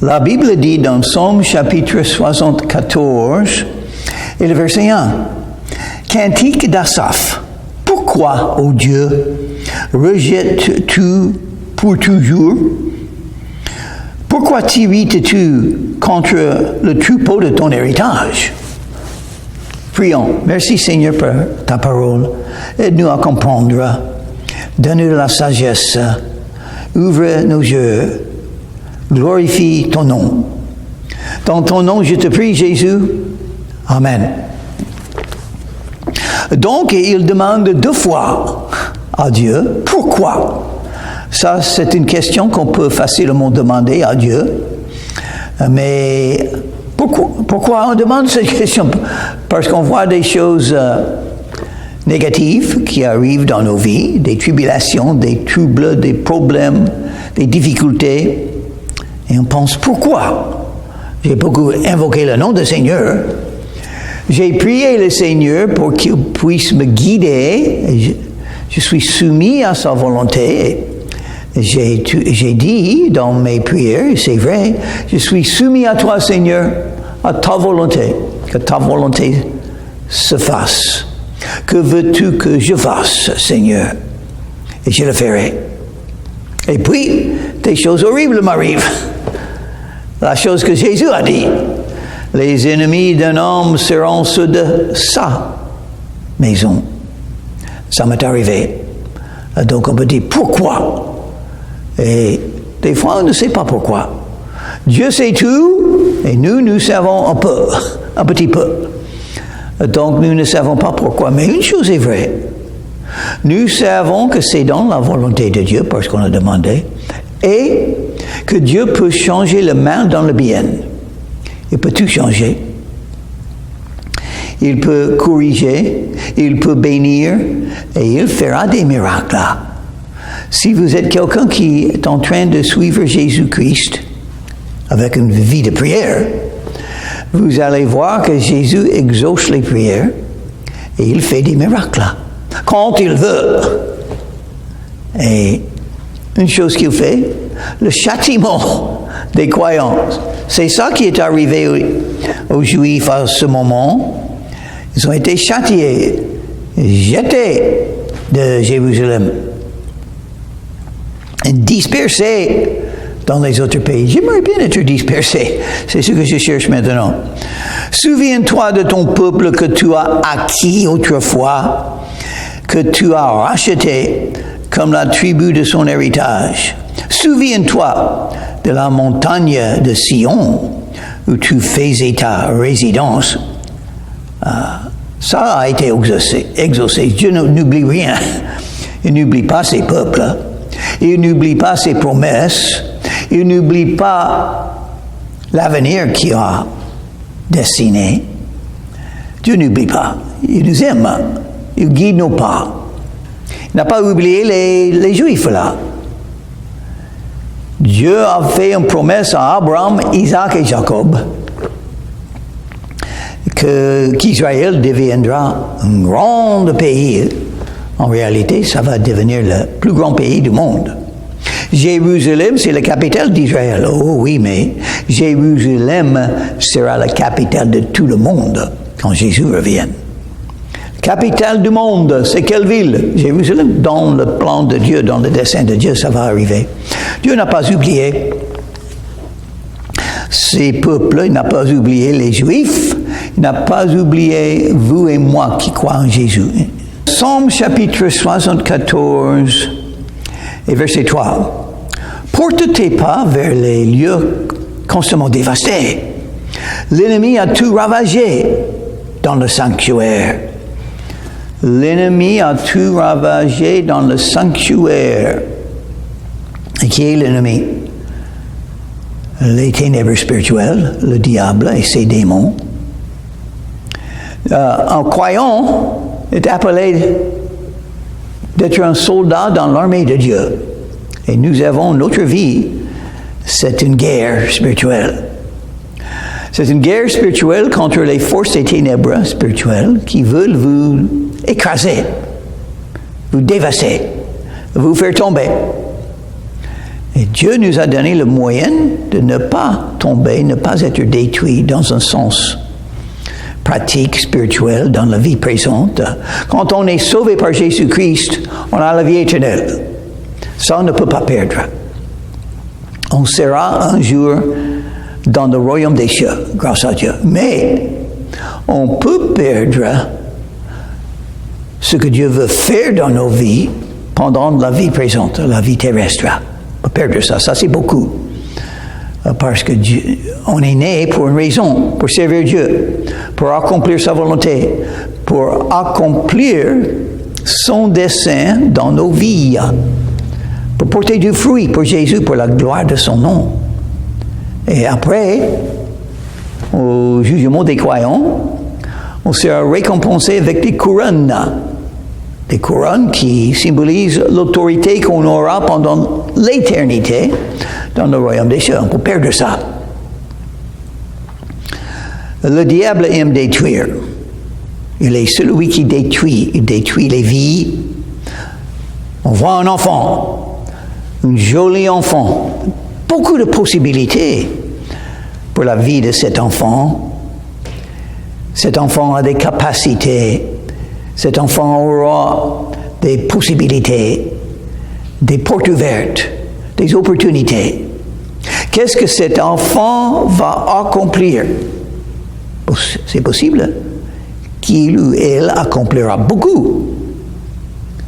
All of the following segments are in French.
La Bible dit dans Psaume chapitre 74 et le verset 1, Cantique d'Asaph. Pourquoi, ô Dieu, rejettes-tu pour toujours? Pourquoi t'irrites-tu contre le troupeau de ton héritage? Prions. Merci Seigneur pour ta parole. Aide-nous à comprendre. Donne-nous de la sagesse. Ouvre nos yeux. Glorifie ton nom. Dans ton nom, je te prie, Jésus. Amen. Donc, il demande 2 fois à Dieu, pourquoi? Ça, c'est une question qu'on peut facilement demander à Dieu. Mais pourquoi on demande cette question? Parce qu'on voit des choses négatives qui arrivent dans nos vies, des tribulations, des troubles, des problèmes, des difficultés. Et on pense, pourquoi? J'ai beaucoup invoqué le nom du Seigneur. J'ai prié le Seigneur pour qu'il puisse me guider. Je suis soumis à sa volonté. J'ai dit dans mes prières, c'est vrai, je suis soumis à toi, Seigneur, à ta volonté. Que ta volonté se fasse. Que veux-tu que je fasse, Seigneur? Et je le ferai. Et puis, des choses horribles m'arrivent. La chose que Jésus a dit. Les ennemis d'un homme seront ceux de sa maison. Ça m'est arrivé. Donc on peut dire pourquoi. Et des fois on ne sait pas pourquoi. Dieu sait tout et nous savons un petit peu. Donc nous ne savons pas pourquoi. Mais une chose est vraie. Nous savons que c'est dans la volonté de Dieu parce qu'on a demandé et que Dieu peut changer le mal dans le bien. Il peut tout changer. Il peut corriger, il peut bénir et il fera des miracles. Si vous êtes quelqu'un qui est en train de suivre Jésus-Christ avec une vie de prière, vous allez voir que Jésus exauce les prières et il fait des miracles quand il veut. Et une chose qu'il fait, le châtiment des croyants. C'est ça qui est arrivé aux Juifs à ce moment. Ils ont été châtiés, jetés de Jérusalem, et dispersés dans les autres pays. J'aimerais bien être dispersé. C'est ce que je cherche maintenant. Souviens-toi de ton peuple que tu as acquis autrefois, que tu as racheté comme la tribu de son héritage. Souviens-toi de la montagne de Sion, où tu faisais ta résidence. Ça a été exaucé. Dieu n'oublie rien. Il n'oublie pas ses peuples. Il n'oublie pas ses promesses. Il n'oublie pas l'avenir qu'il a destiné. Dieu n'oublie pas. Il nous aime. Il guide nos pas. Il n'a pas oublié les Juifs là. Dieu a fait une promesse à Abraham, Isaac et Jacob qu'Israël deviendra un grand pays. En réalité, ça va devenir le plus grand pays du monde. Jérusalem, c'est la capitale d'Israël. Oh oui, mais Jérusalem sera la capitale de tout le monde quand Jésus revient. Capitale du monde, c'est quelle ville? Jérusalem. Dans le plan de Dieu, dans le dessein de Dieu, ça va arriver. Dieu n'a pas oublié ces peuples, il n'a pas oublié les Juifs, il n'a pas oublié vous et moi qui croient en Jésus. Psaume chapitre 74 et verset 3. Porte tes pas vers les lieux constamment dévastés. L'ennemi a tout ravagé dans le sanctuaire. L'ennemi a tout ravagé dans le sanctuaire. Et qui est l'ennemi? Les ténèbres spirituelles, le diable et ses démons. Un croyant est appelé d'être un soldat dans l'armée de Dieu. Et nous avons notre vie, c'est une guerre spirituelle. C'est une guerre spirituelle contre les forces des ténèbres spirituelles qui veulent vous écraser, vous dévaster, vous faire tomber. Et Dieu nous a donné le moyen de ne pas tomber, ne pas être détruit dans un sens pratique, spirituel, dans la vie présente. Quand on est sauvé par Jésus-Christ, on a la vie éternelle. Ça, on ne peut pas perdre. On sera un jour dans le royaume des cieux, grâce à Dieu. Mais on peut perdre ce que Dieu veut faire dans nos vies pendant la vie présente, la vie terrestre. On peut perdre ça. Ça, c'est beaucoup. Parce que Dieu, on est né pour une raison, pour servir Dieu, pour accomplir sa volonté, pour accomplir son dessein dans nos vies, pour porter du fruit pour Jésus, pour la gloire de son nom. Et après, au jugement des croyants, on sera récompensé avec des couronnes qui symbolisent l'autorité qu'on aura pendant l'éternité dans le royaume des cieux. On peut perdre ça. Le diable aime détruire. Il est celui qui détruit. Il détruit les vies. On voit un enfant, un joli enfant, beaucoup de possibilités pour la vie de cet enfant. Cet enfant a des capacités. Cet enfant aura des possibilités, des portes ouvertes, des opportunités. Qu'est-ce que cet enfant va accomplir? C'est possible qu'il ou elle accomplira beaucoup.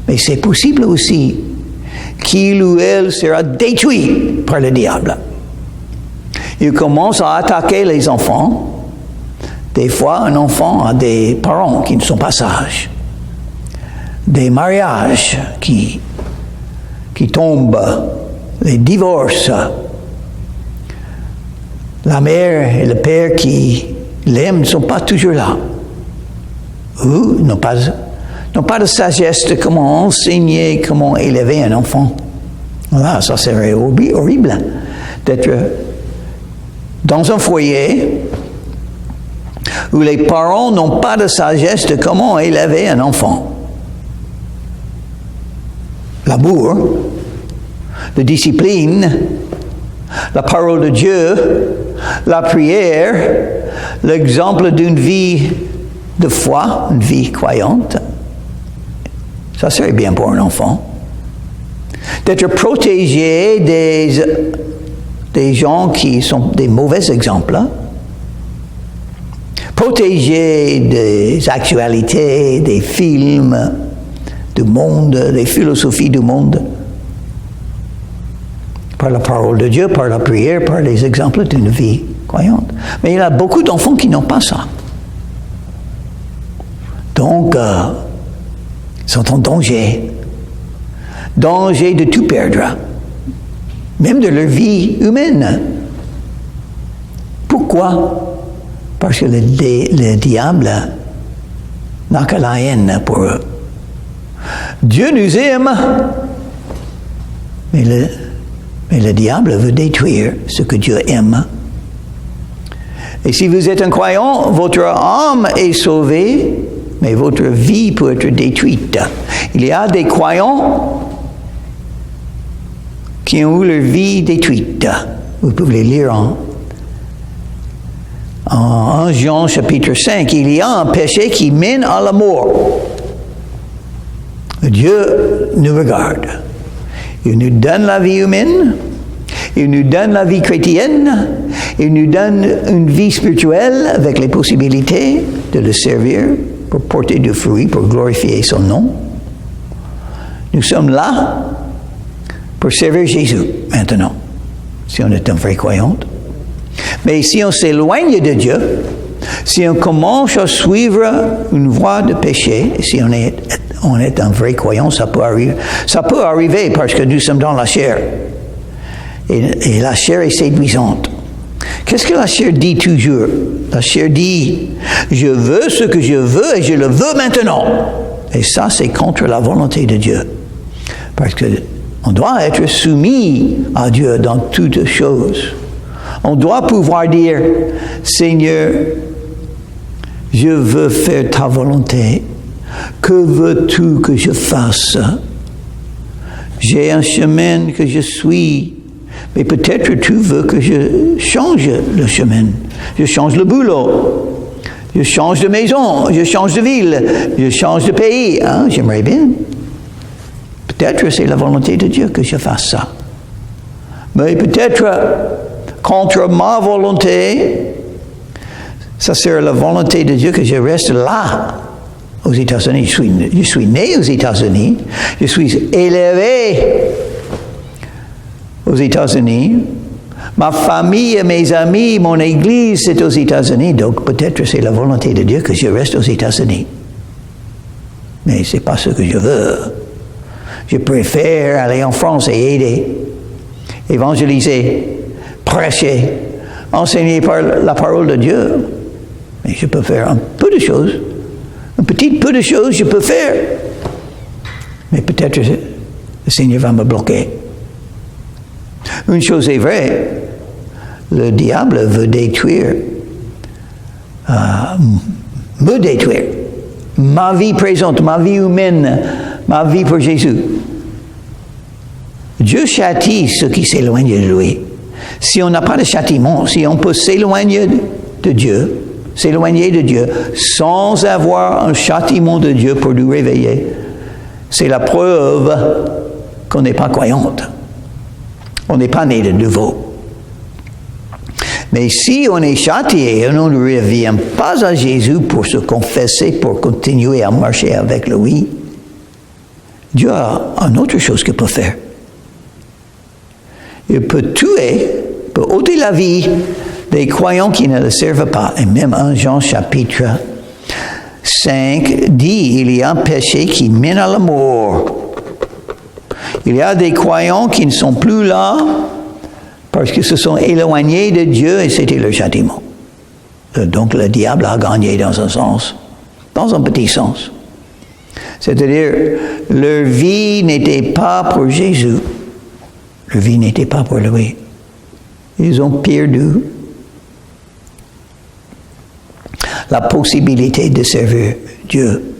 Mais c'est possible aussi qu'il ou elle sera détruit par le diable. Il commence à attaquer les enfants. Des fois, un enfant a des parents qui ne sont pas sages. Des mariages qui tombent, les divorces. La mère et le père qui l'aiment ne sont pas toujours là. Ou n'ont pas de sagesse de comment enseigner, comment élever un enfant. Voilà, ça serait horrible d'être dans un foyer où les parents n'ont pas de sagesse de comment élever un enfant. L'amour, la discipline, la parole de Dieu, la prière, l'exemple d'une vie de foi, une vie croyante, ça serait bien pour un enfant. D'être protégé des gens qui sont des mauvais exemples, protégé des actualités, des films, du monde, des philosophies du monde, par la parole de Dieu, par la prière, par les exemples d'une vie croyante. Mais il y a beaucoup d'enfants qui n'ont pas ça. Donc, ils sont en danger. Danger de tout perdre, même de leur vie humaine. Pourquoi? Parce que le diable n'a que la haine pour eux. Dieu nous aime, mais le diable veut détruire ce que Dieu aime. Et si vous êtes un croyant, votre âme est sauvée, mais votre vie peut être détruite. Il y a des croyants qui ont eu leur vie détruite. Vous pouvez les lire en 1 Jean chapitre 5. Il y a un péché qui mène à la mort. Dieu nous regarde. Il nous donne la vie humaine, il nous donne la vie chrétienne, il nous donne une vie spirituelle avec les possibilités de le servir pour porter du fruit, pour glorifier son nom. Nous sommes là pour servir Jésus maintenant, si on est un vrai croyant. Mais si on s'éloigne de Dieu, si on commence à suivre une voie de péché, si on est un vrai croyant, ça peut arriver parce que nous sommes dans la chair. Et la chair est séduisante. Qu'est-ce que la chair dit toujours? La chair dit, je veux ce que je veux et je le veux maintenant. Et ça, c'est contre la volonté de Dieu. Parce que on doit être soumis à Dieu dans toutes choses. On doit pouvoir dire, Seigneur, je veux faire ta volonté. Que veux-tu que je fasse? J'ai un chemin que je suis Mais peut-être tu veux que je change le chemin, je change le boulot, je change de maison, je change de ville, je change de pays. Hein? J'aimerais bien. Peut-être c'est la volonté de Dieu que je fasse ça. Mais peut-être contre ma volonté, ça sera la volonté de Dieu que je reste là, aux États-Unis. Je suis né aux États-Unis, je suis élevé aux États-Unis. Ma famille, mes amis, mon église, c'est aux États-Unis. Donc peut-être c'est la volonté de Dieu que je reste aux États-Unis. Mais ce n'est pas ce que je veux. Je préfère aller en France et aider, évangéliser, prêcher, enseigner par la parole de Dieu. Mais je peux faire un peu de choses. Un petit peu de choses, je peux faire. Mais peut-être le Seigneur va me bloquer. Une chose est vraie, le diable veut détruire, me détruire. Ma vie présente, ma vie humaine, ma vie pour Jésus. Dieu châtie ceux qui s'éloignent de lui. Si on n'a pas de châtiment, si on peut s'éloigner de Dieu, sans avoir un châtiment de Dieu pour nous réveiller, c'est la preuve qu'on n'est pas croyante. On n'est pas né de nouveau. Mais si on est châtié et on ne revient pas à Jésus pour se confesser, pour continuer à marcher avec lui, Dieu a une autre chose qu'il peut faire. Il peut tuer, peut ôter la vie des croyants qui ne le servent pas. Et même en Jean chapitre 5 dit, il y a un péché qui mène à la mort. Il y a des croyants qui ne sont plus là parce qu'ils se sont éloignés de Dieu et c'était leur châtiment. Donc le diable a gagné dans un sens, dans un petit sens. C'est-à-dire, leur vie n'était pas pour Jésus. Leur vie n'était pas pour lui. Ils ont perdu la possibilité de servir Dieu.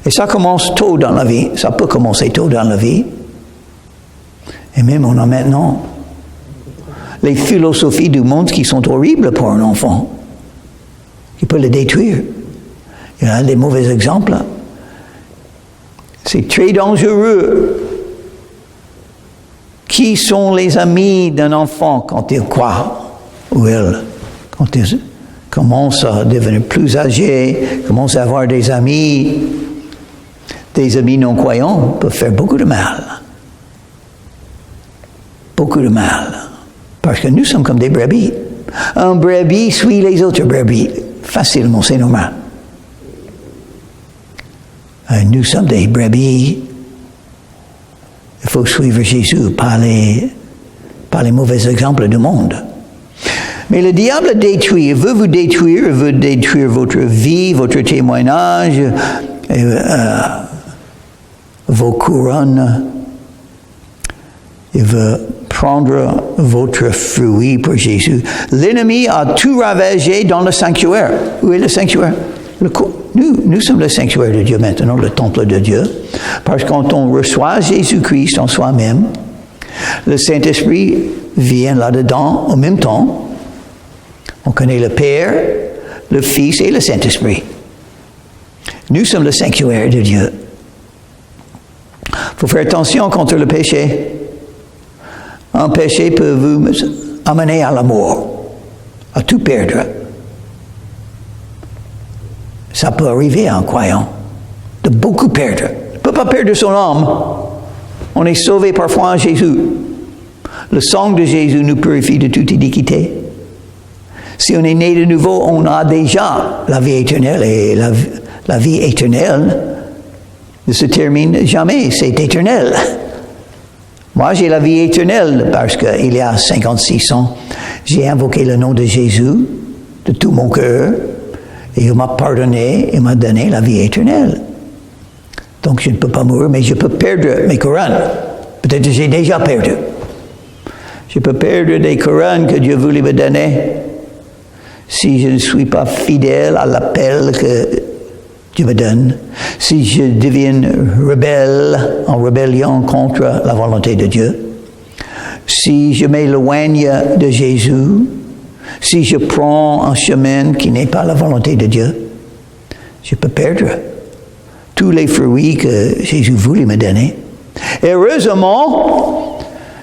Et ça commence tôt dans la vie. Ça peut commencer tôt dans la vie. Et même on a maintenant les philosophies du monde qui sont horribles pour un enfant, qui peut le détruire. Il y a des mauvais exemples. C'est très dangereux. Qui sont les amis d'un enfant quand il croit ou elle, quand il commence à devenir plus âgé, commence à avoir des amis non croyants, peuvent faire beaucoup de mal. Beaucoup de mal. Parce que nous sommes comme des brebis. Un brebis suit les autres brebis. Facilement, c'est normal. Nous sommes des brebis. Il faut suivre Jésus, pas les mauvais exemples du monde. Mais le diable détruit, il veut vous détruire, il veut détruire votre vie, votre témoignage, vos couronnes. Il veut prendre votre fruit pour Jésus. L'ennemi a tout ravagé dans le sanctuaire. Où est le sanctuaire? Nous sommes le sanctuaire de Dieu maintenant, le temple de Dieu. Parce que quand on reçoit Jésus-Christ en soi-même, le Saint-Esprit vient là-dedans en même temps. On connaît le Père, le Fils et le Saint-Esprit. Nous sommes le sanctuaire de Dieu. Il faut faire attention contre le péché. Un péché peut vous amener à la mort, à tout perdre. Ça peut arriver à un croyant, de beaucoup perdre. Il ne peut pas perdre son âme. On est sauvé parfois en Jésus. Le sang de Jésus nous purifie de toute iniquité. Si on est né de nouveau, on a déjà la vie éternelle. Et la vie éternelle ne se termine jamais, c'est éternel. Moi, j'ai la vie éternelle parce qu'il y a 56 ans, j'ai invoqué le nom de Jésus de tout mon cœur et il m'a pardonné et m'a donné la vie éternelle. Donc, je ne peux pas mourir, mais je peux perdre mes couronnes. Peut-être que j'ai déjà perdu. Je peux perdre des couronnes que Dieu voulait me donner si je ne suis pas fidèle à l'appel que Dieu me donne, si je deviens rebelle, en rébellion contre la volonté de Dieu. si je m'éloigne de Jésus, si je prends un chemin qui n'est pas la volonté de Dieu, je peux perdre tous les fruits que Jésus voulait me donner. Et heureusement,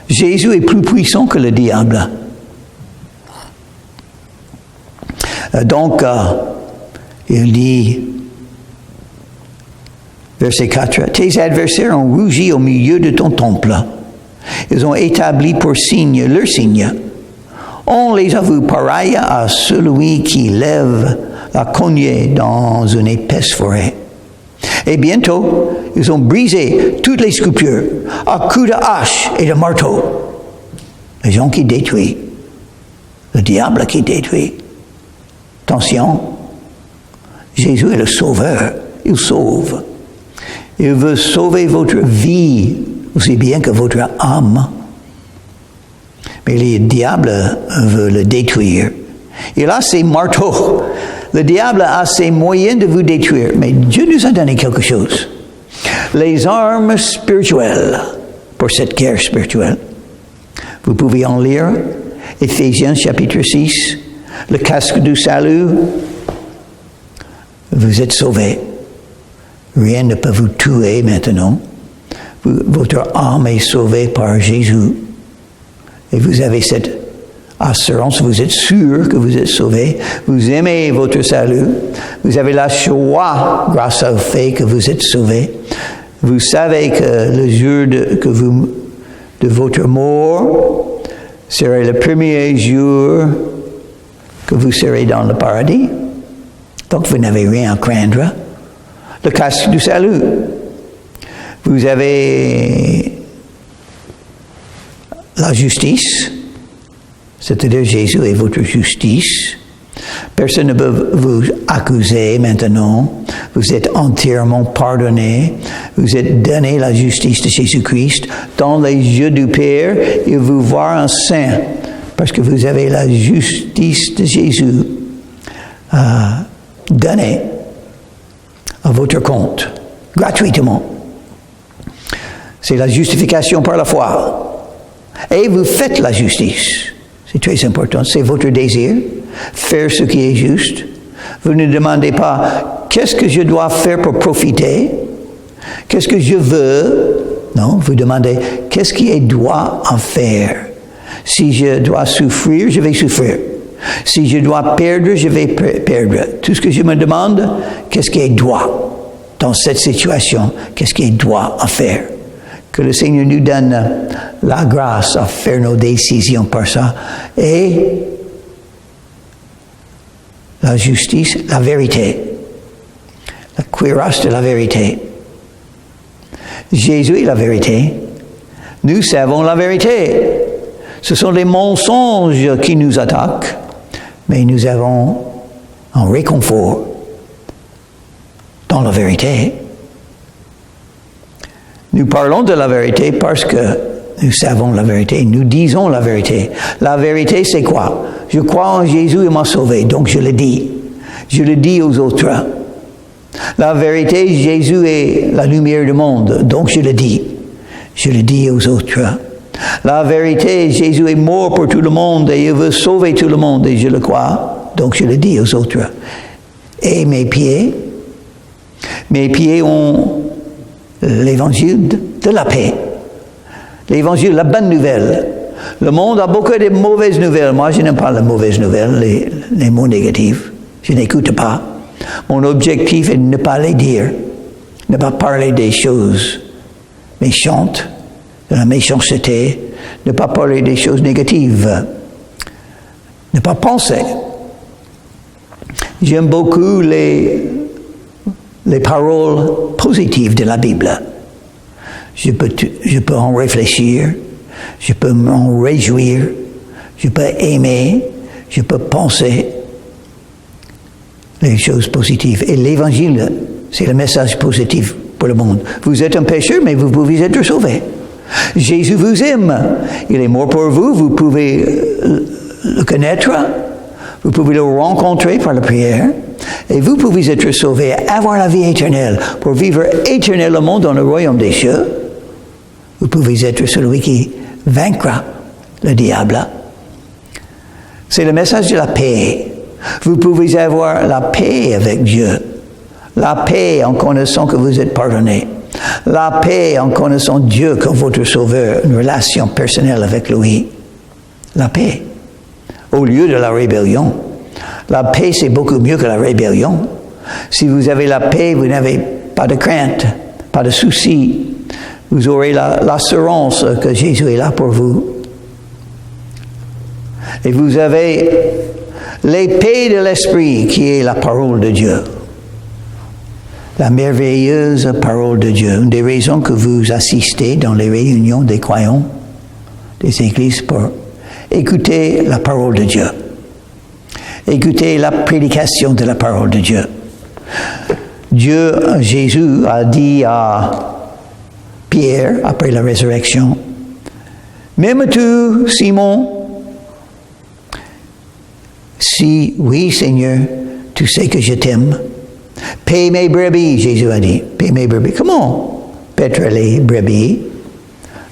Jésus est plus puissant que le diable. Donc, il dit, verset 4, « Tes adversaires ont rougi au milieu de ton temple. Ils ont établi pour signe leur signe. On les a vus pareils à celui qui lève la cognée dans une épaisse forêt. Et bientôt, ils ont brisé toutes les sculptures à coups de hache et de marteau. » Les gens qui détruisent, le diable qui détruit. Attention, Jésus est le sauveur, il sauve. Il veut sauver votre vie aussi bien que votre âme. Mais le diable veut le détruire. Il a ses marteaux. Le diable a ses moyens de vous détruire. Mais Dieu nous a donné quelque chose. Les armes spirituelles pour cette guerre spirituelle. Vous pouvez en lire. Éphésiens chapitre 6. Le casque du salut. Vous êtes sauvés. Rien ne peut vous tuer maintenant. Votre âme est sauvée par Jésus. Et vous avez cette assurance, vous êtes sûr que vous êtes sauvés. Vous aimez votre salut. Vous avez la joie grâce au fait que vous êtes sauvés. Vous savez que le jour de votre mort serait le premier jour que vous serez dans le paradis. Donc vous n'avez rien à craindre. Le casque du salut. Vous avez la justice, c'est-à-dire Jésus est votre justice. Personne ne peut vous accuser maintenant. Vous êtes entièrement pardonné. Vous êtes donné la justice de Jésus-Christ. Dans les yeux du Père, il vous voit un saint parce que vous avez la justice de Jésus donnée à votre compte, gratuitement. C'est la justification par la foi. Et vous faites la justice. C'est très important. C'est votre désir. Faire ce qui est juste. Vous ne demandez pas, qu'est-ce que je dois faire pour profiter? Qu'est-ce que je veux? Non, vous demandez, qu'est-ce qui est droit à faire? Si je dois souffrir, je vais souffrir. Si je dois perdre, je vais perdre. Tout ce que je me demande, qu'est-ce qui est droit dans cette situation? Qu'est-ce qui est droit à faire? Que le Seigneur nous donne la grâce à faire nos décisions par ça. Et la justice, la vérité. La cuirasse de la vérité. Jésus est la vérité. Nous savons la vérité. Ce sont les mensonges qui nous attaquent. Mais nous avons un réconfort dans la vérité. Nous parlons de la vérité parce que nous savons la vérité. Nous disons la vérité. La vérité, c'est quoi? Je crois en Jésus, il m'a sauvé, donc je le dis. Je le dis aux autres. La vérité, Jésus est la lumière du monde, donc je le dis. Je le dis aux autres. La vérité, Jésus est mort pour tout le monde et il veut sauver tout le monde et je le crois, donc je le dis aux autres. Et mes pieds ont l'évangile de la paix. L'évangile, la bonne nouvelle. Le monde a beaucoup de mauvaises nouvelles. Moi, je n'aime pas les mauvaises nouvelles, les mots négatifs. Je n'écoute pas. Mon objectif est de ne pas les dire. Ne pas parler des choses méchantes, de la méchanceté. Ne pas parler des choses négatives. Ne pas penser. J'aime beaucoup les paroles positives de la Bible. Je peux en réfléchir, je peux m'en réjouir, je peux aimer, je peux penser les choses positives. Et l'Évangile, c'est le message positif pour le monde. Vous êtes un pécheur, mais vous pouvez être sauvé. Jésus vous aime. Il est mort pour vous. Vous pouvez le connaître. Vous pouvez le rencontrer par la prière. Et vous pouvez être sauvé, avoir la vie éternelle, pour vivre éternellement dans le royaume des cieux. Vous pouvez être celui qui vaincra le diable. C'est le message de la paix. Vous pouvez avoir la paix avec Dieu. La paix en connaissant que vous êtes pardonné. La paix en connaissant Dieu comme votre sauveur, une relation personnelle avec lui. La paix. Au lieu de la rébellion. La paix, c'est beaucoup mieux que la rébellion. Si vous avez la paix, vous n'avez pas de crainte, pas de soucis. Vous aurez l'assurance que Jésus est là pour vous. Et vous avez l'épée de l'Esprit qui est la parole de Dieu. La merveilleuse parole de Dieu. Une des raisons que vous assistez dans les réunions des croyants, des églises, pour écouter la parole de Dieu. Écoutez la prédication de la parole de Dieu. Jésus a dit à Pierre, après la résurrection, « M'aimes-tu, Simon? Si oui, Seigneur, tu sais que je t'aime. Paie mes brebis, Jésus a dit. Paie mes brebis. Comment paître les brebis?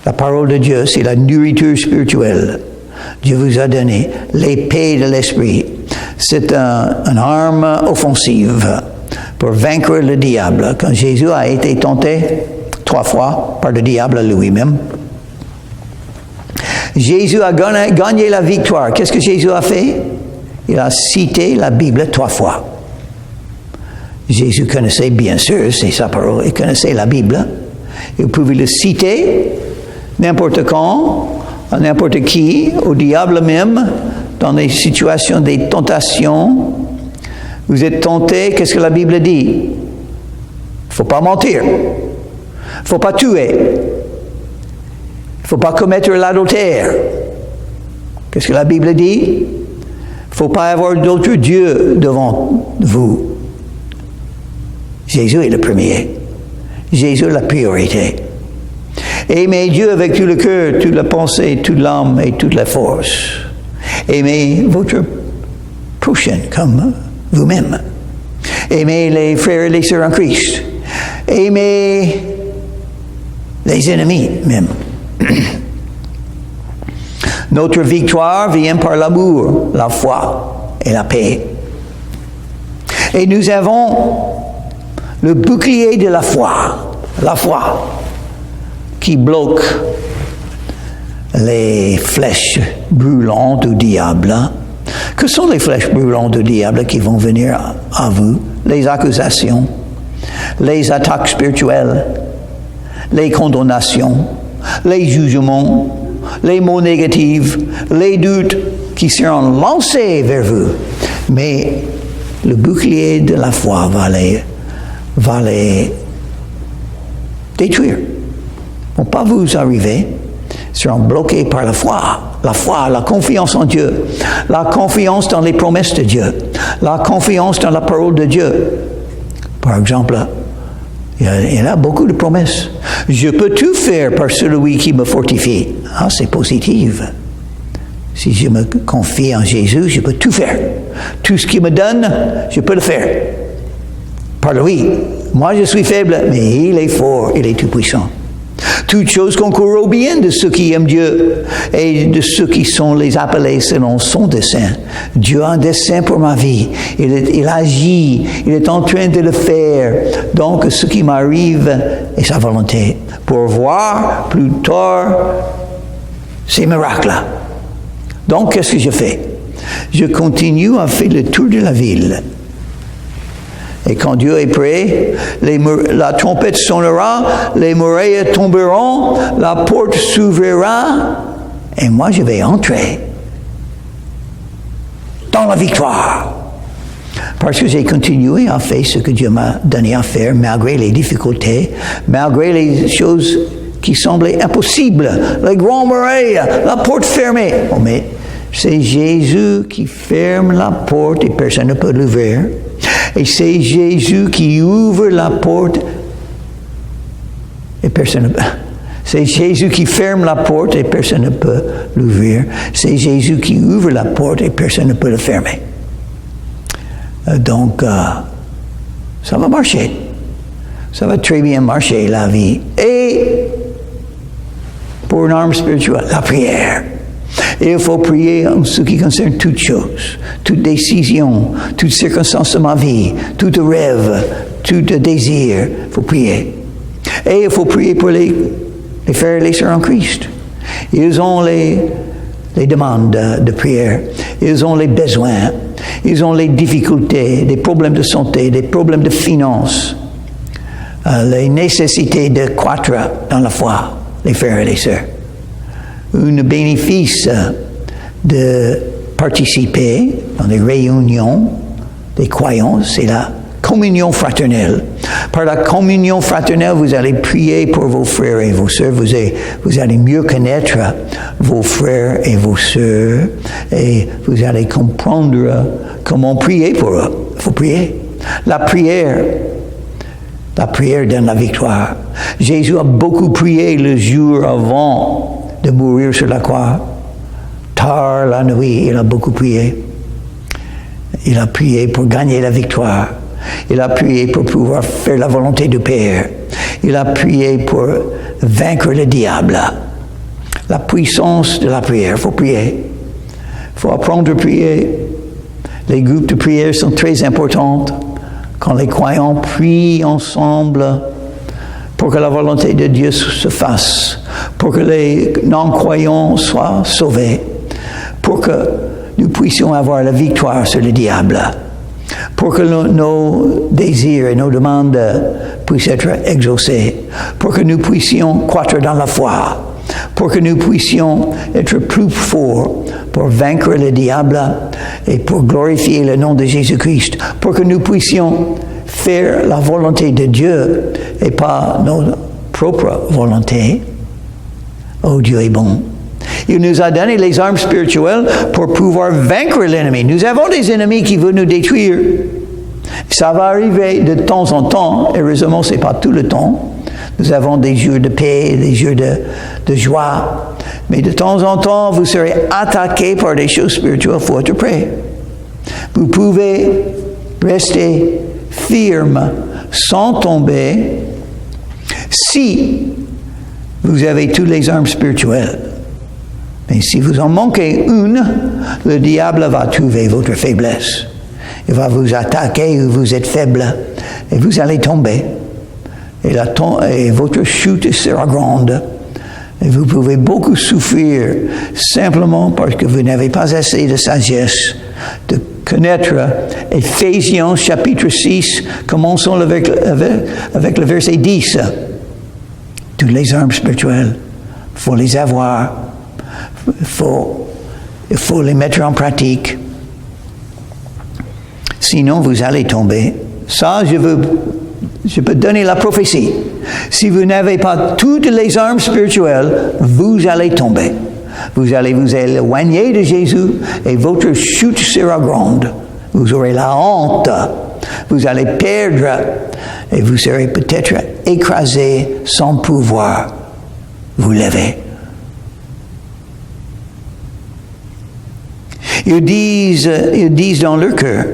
La parole de Dieu, c'est la nourriture spirituelle. Dieu vous a donné l'épée de l'Esprit. C'est une arme offensive pour vaincre le diable. Quand Jésus a été tenté 3 fois par le diable lui-même, Jésus a gagné la victoire. Qu'est-ce que Jésus a fait? Il a cité la Bible 3 fois. Jésus connaissait bien sûr, c'est sa parole, il connaissait la Bible. Il pouvait le citer n'importe quand, à n'importe qui, au diable même, dans des situations, des tentations. Vous êtes tenté, qu'est-ce que la Bible dit? Il ne faut pas mentir. Il ne faut pas tuer. Il ne faut pas commettre l'adultère. Qu'est-ce que la Bible dit? Il ne faut pas avoir d'autres dieux devant vous. Jésus est le premier. Jésus est la priorité. Aimez Dieu avec tout le cœur, toute la pensée, toute l'âme et toute la force. Aimez votre prochain comme vous-même. Aimez les frères et les sœurs en Christ. Aimez les ennemis même. Notre victoire vient par l'amour, la foi et la paix. Et nous avons le bouclier de la foi qui bloque les flèches brûlantes du diable. Que sont les flèches brûlantes du diable qui vont venir à vous? Les accusations, les attaques spirituelles, les condamnations, les jugements, les mots négatifs, les doutes qui seront lancés vers vous. Mais le bouclier de la foi va les détruire. Ils ne vont pas vous arriver. Ils seront bloqués par la foi, la confiance en Dieu, la confiance dans les promesses de Dieu, la confiance dans la parole de Dieu. Par exemple, il y a beaucoup de promesses. Je peux tout faire par celui qui me fortifie. Ah, c'est positif. Si je me confie en Jésus, je peux tout faire. Tout ce qu'il me donne, je peux le faire. Par lui. Moi, je suis faible, mais il est fort, il est tout-puissant. Toutes choses concourent au bien de ceux qui aiment Dieu et de ceux qui sont les appelés selon son dessein. Dieu a un dessein pour ma vie. Il agit, il est en train de le faire. Donc, ce qui m'arrive est sa volonté. Pour voir plus tard ces miracles-là. Donc, qu'est-ce que je fais? Je continue à faire le tour de la ville. Et quand Dieu est prêt, la trompette sonnera, les murailles tomberont, la porte s'ouvrira, et moi je vais entrer dans la victoire. Parce que j'ai continué à faire ce que Dieu m'a donné à faire, malgré les difficultés, malgré les choses qui semblaient impossibles, les grandes murailles, la porte fermée. Oh, mais c'est Jésus qui ferme la porte et personne ne peut l'ouvrir. Et c'est Jésus qui ouvre la porte et personne ne peut. C'est Jésus qui ferme la porte et personne ne peut l'ouvrir. C'est Jésus qui ouvre la porte et personne ne peut le fermer. Donc, ça va marcher. Ça va très bien marcher, la vie. Et pour une arme spirituelle, la prière. Et il faut prier en ce qui concerne toutes choses, toute décision, toute circonstance de ma vie, tout rêve, tout désir. Il faut prier. Et il faut prier pour les frères et les sœurs en Christ. Ils ont les demandes de prière. Ils ont les besoins. Ils ont les difficultés, des problèmes de santé, des problèmes de finances, les nécessités de croître dans la foi, les frères et les sœurs. Un bénéfice de participer dans des réunions des croyants, c'est la communion fraternelle. Par la communion fraternelle, vous allez prier pour vos frères et vos sœurs. Vous allez mieux connaître vos frères et vos sœurs et vous allez comprendre comment prier pour eux. Il faut prier. La prière donne la victoire. Jésus a beaucoup prié le jour avant de mourir sur la croix. Tard la nuit, il a beaucoup prié. Il a prié pour gagner la victoire. Il a prié pour pouvoir faire la volonté du Père. Il a prié pour vaincre le diable. La puissance de la prière, il faut prier. Il faut apprendre à prier. Les groupes de prière sont très importants. Quand les croyants prient ensemble pour que la volonté de Dieu se fasse, pour que les non-croyants soient sauvés, pour que nous puissions avoir la victoire sur le diable, pour que nos désirs et nos demandes puissent être exaucés, pour que nous puissions croître dans la foi, pour que nous puissions être plus forts pour vaincre le diable et pour glorifier le nom de Jésus-Christ, pour que nous puissions faire la volonté de Dieu et pas notre propre volonté. Oh, Dieu est bon. Il nous a donné les armes spirituelles pour pouvoir vaincre l'ennemi. Nous avons des ennemis qui veulent nous détruire. Ça va arriver de temps en temps. Heureusement, ce n'est pas tout le temps. Nous avons des jours de paix, des jours de joie. Mais de temps en temps, vous serez attaqué par des choses spirituelles. Il faut être prêt. Vous pouvez rester ferme sans tomber si vous avez toutes les armes spirituelles. Mais si vous en manquez une, le diable va trouver votre faiblesse. Il va vous attaquer où vous êtes faible et vous allez tomber. Et votre chute sera grande. Et vous pouvez beaucoup souffrir simplement parce que vous n'avez pas assez de sagesse de connaître Éphésiens chapitre 6. Commençons avec le verset 10. Toutes les armes spirituelles, il faut les avoir. Il faut les mettre en pratique. Sinon, vous allez tomber. Ça, je peux donner la prophétie. Si vous n'avez pas toutes les armes spirituelles, vous allez tomber. Vous allez vous éloigner de Jésus et votre chute sera grande. Vous aurez la honte. Vous allez perdre et vous serez peut-être écrasé sans pouvoir vous lever. Ils disent dans leur cœur,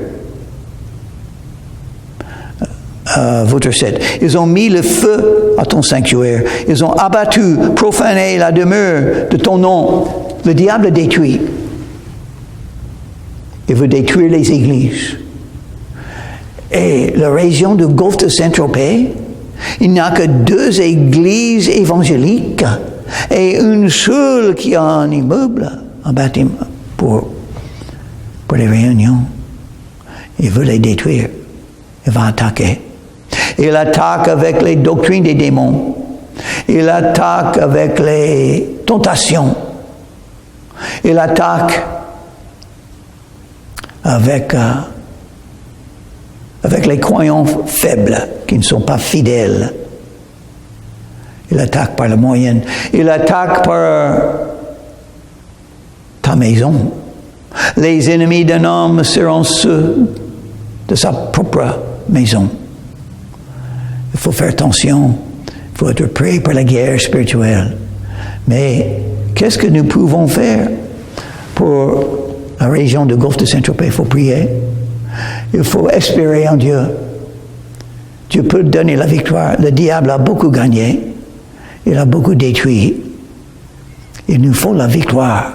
votre 7, ils ont mis le feu à ton sanctuaire, ils ont abattu, profané la demeure de ton nom. Le diable détruit. Il veut détruire les églises. Et la région du golfe de Saint-Tropez, il n'y a que 2 églises évangéliques et une seule qui a un immeuble, un bâtiment pour les réunions. Il veut les détruire. Il va attaquer. Il attaque avec les doctrines des démons. Il attaque avec les tentations. Il attaque avec les croyants faibles qui ne sont pas fidèles. Il attaque par le moyen. Il attaque par ta maison. Les ennemis d'un homme seront ceux de sa propre maison. Il faut faire attention. Il faut être prêt pour la guerre spirituelle. Mais qu'est-ce que nous pouvons faire pour la région du golfe de Saint-Tropez? Il faut prier. Il faut espérer en Dieu. Dieu peut donner la victoire. Le diable a beaucoup gagné. Il a beaucoup détruit. Il nous faut la victoire.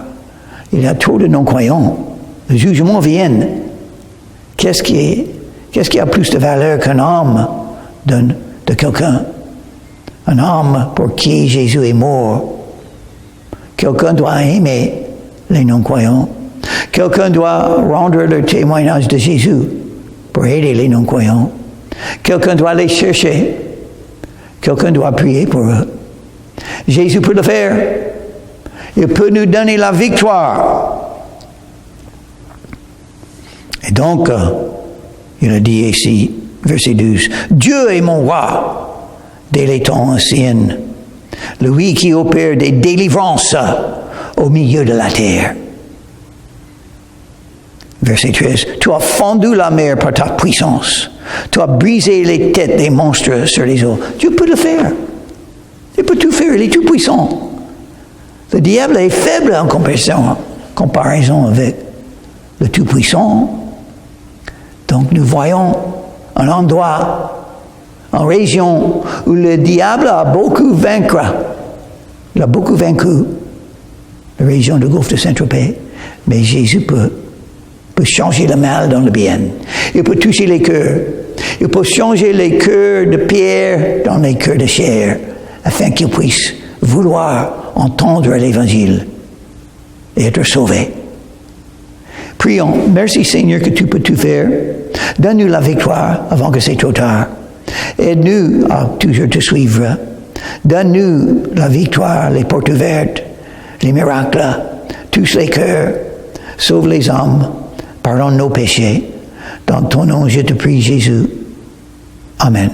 Il y a trop de non-croyants. Le jugement vient. Qu'est-ce qui a plus de valeur qu'un âme de quelqu'un? Un âme pour qui Jésus est mort. Quelqu'un doit aimer les non-croyants. Quelqu'un doit rendre le témoignage de Jésus pour aider les non-croyants. Quelqu'un doit les chercher. Quelqu'un doit prier pour eux. Jésus peut le faire. Il peut nous donner la victoire. Et donc, il a dit ici, verset 12, « Dieu est mon roi dès les temps anciens, lui qui opère des délivrances au milieu de la terre. » Verset 13, « Tu as fendu la mer par ta puissance. Tu as brisé les têtes des monstres sur les eaux. » Dieu peut le faire. Il peut tout faire. Il est tout puissant. Le diable est faible en comparaison avec le Tout-Puissant. Donc nous voyons un endroit, une région où le diable a beaucoup vaincu. Il a beaucoup vaincu la région du Golfe de Saint-Tropez. Mais Jésus peut changer le mal dans le bien. Il peut toucher les cœurs. Il peut changer les cœurs de pierre dans les cœurs de chair, afin qu'ils puissent vouloir entendre l'Évangile et être sauvés. Prions. Merci Seigneur que tu peux tout faire. Donne-nous la victoire avant que c'est trop tard. Aide-nous à toujours te suivre. Donne-nous la victoire, les portes ouvertes, les miracles. Touche les cœurs. Sauve les âmes. Pardonne nos péchés. Dans ton nom, je te prie, Jésus. Amen.